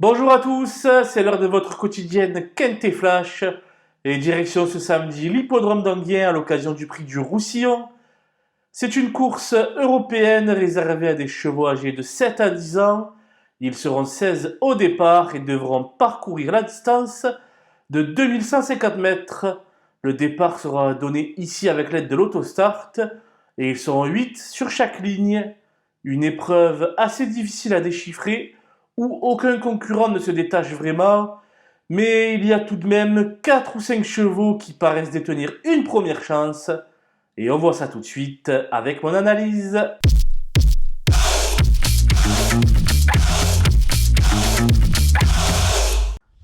Bonjour à tous, c'est l'heure de votre quotidienne Quintet Flash et direction ce samedi l'hippodrome d'Anguien à l'occasion du prix du Roussillon. C'est une course européenne réservée à des chevaux âgés de 7 à 10 ans. Ils seront 16 au départ et devront parcourir la distance de 2150 mètres. Le départ sera donné ici avec l'aide de l'autostart et ils seront 8 sur chaque ligne. Une épreuve assez difficile à déchiffrer où aucun concurrent ne se détache vraiment, mais il y a tout de même 4 ou 5 chevaux qui paraissent détenir une première chance. Et on voit ça tout de suite avec mon analyse.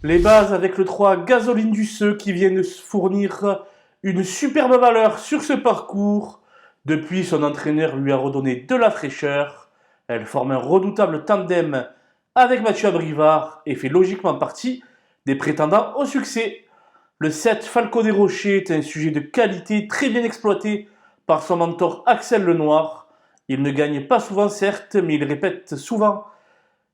Les bases avec le 3 Gasoline du Seu qui vient de fournir une superbe valeur sur ce parcours. Depuis, son entraîneur lui a redonné de la fraîcheur. Elle forme un redoutable tandem avec Mathieu Abrivard et fait logiquement partie des prétendants au succès. Le 7 Falco des Rochers est un sujet de qualité très bien exploité par son mentor Axel Lenoir. Il ne gagne pas souvent certes, mais il répète souvent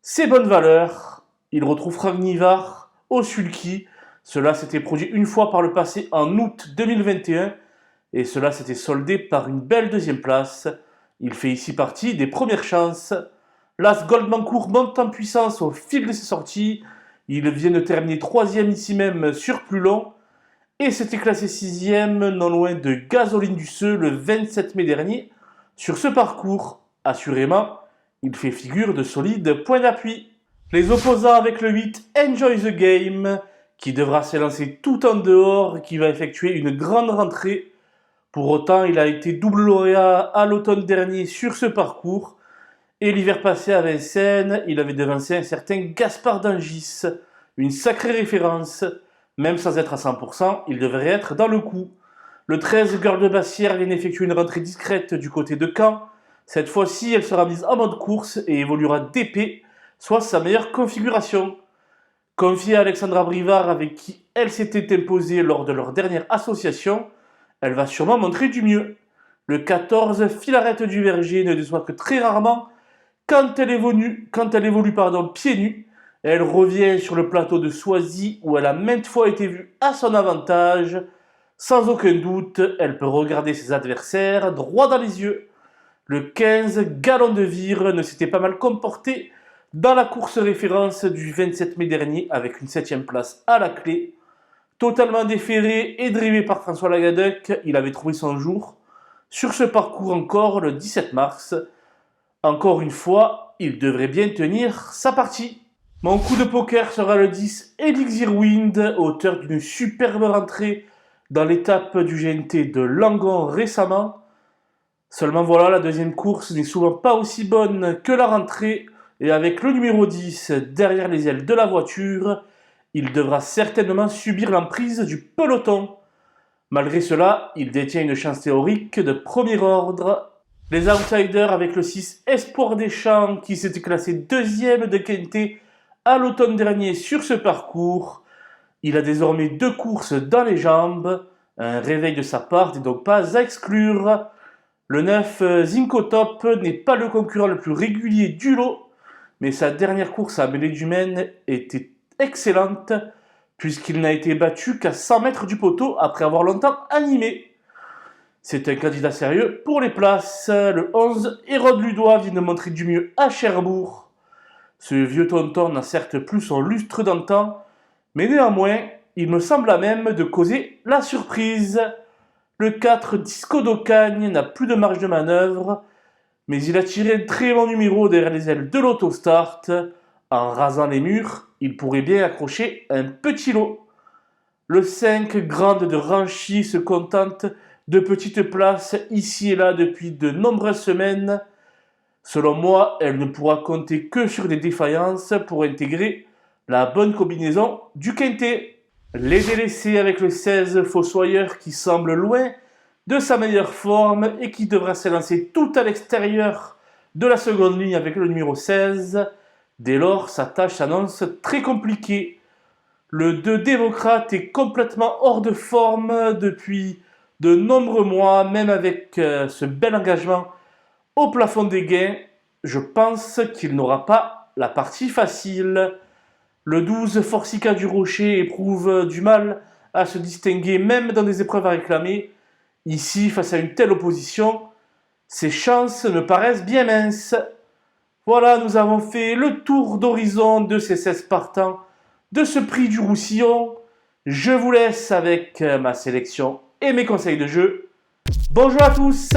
ses bonnes valeurs. Il retrouve Franck Nivard au sulky. Cela s'était produit une fois par le passé en août 2021 et cela s'était soldé par une belle deuxième place. Il fait ici partie des premières chances. L'As Goldmancourt monte en puissance au fil de ses sorties. Il vient de terminer troisième ici même sur plus long et s'était classé sixième non loin de Gasoline du Seu le 27 mai dernier. Sur ce parcours, assurément, il fait figure de solide point d'appui. Les opposants avec le 8 Enjoy the Game, qui devra s'élancer tout en dehors et qui va effectuer une grande rentrée. Pour autant, il a été double lauréat à l'automne dernier sur ce parcours. Et l'hiver passé à Vincennes, il avait devancé un certain Gaspard d'Angis, une sacrée référence. Même sans être à 100%, il devrait être dans le coup. Le 13 Girl de Bassière vient d'effectuer une rentrée discrète du côté de Caen. Cette fois-ci, elle sera mise en mode course et évoluera d'épée, soit sa meilleure configuration. Confiée à Alexandra Brivard avec qui elle s'était imposée lors de leur dernière association, elle va sûrement montrer du mieux. Le 14 Filarette du Verger ne déçoit que très rarement quand elle évolue, pieds nus. Elle revient sur le plateau de Soisy où elle a maintes fois été vue à son avantage. Sans aucun doute, elle peut regarder ses adversaires droit dans les yeux. Le 15 Galon de Vire ne s'était pas mal comporté dans la course référence du 27 mai dernier avec une 7ème place à la clé. Totalement déféré et drivé par François Lagadec, il avait trouvé son jour. Sur ce parcours encore, le 17 mars, encore une fois, il devrait bien tenir sa partie. Mon coup de poker sera le 10 Elixir Wind, auteur d'une superbe rentrée dans l'étape du GNT de Langon récemment. Seulement voilà, la deuxième course n'est souvent pas aussi bonne que la rentrée, et avec le numéro 10 derrière les ailes de la voiture, il devra certainement subir l'emprise du peloton. Malgré cela, il détient une chance théorique de premier ordre. Les outsiders avec le 6 Espoir des Champs qui s'était classé deuxième de Quintet à l'automne dernier sur ce parcours. Il a désormais 2 courses dans les jambes. Un réveil de sa part n'est donc pas à exclure. Le 9 Zinco Top n'est pas le concurrent le plus régulier du lot, mais sa dernière course à Mêlée du Maine était excellente puisqu'il n'a été battu qu'à 100 mètres du poteau après avoir longtemps animé. C'est un candidat sérieux pour les places. Le 11 Hérode Ludois vient de montrer du mieux à Cherbourg. Ce vieux tonton n'a certes plus son lustre d'antan, mais néanmoins, il me semble à même de causer la surprise. Le 4 Disco d'Ocagne n'a plus de marge de manœuvre, mais il a tiré un très bon numéro derrière les ailes de l'autostart. En rasant les murs, il pourrait bien accrocher un petit lot. Le 5 Grande de Ranchy se contente de petites places ici et là depuis de nombreuses semaines. Selon moi, elle ne pourra compter que sur des défaillances pour intégrer la bonne combinaison du quintet. Les délaissés avec le 16 Fossoyeur qui semble loin de sa meilleure forme et qui devra s'élancer tout à l'extérieur de la seconde ligne avec le numéro 16. Dès lors, sa tâche s'annonce très compliquée. Le 2 démocrate est complètement hors de forme depuis de nombreux mois, même avec ce bel engagement au plafond des gains. Je pense qu'il n'aura pas la partie facile. Le 12 Forsica du Rocher éprouve du mal à se distinguer même dans des épreuves à réclamer. Ici, face à une telle opposition, ses chances me paraissent bien minces. Voilà, nous avons fait le tour d'horizon de ces 16 partants de ce prix du Roussillon. Je vous laisse avec ma sélection et mes conseils de jeu. Bonjour à tous!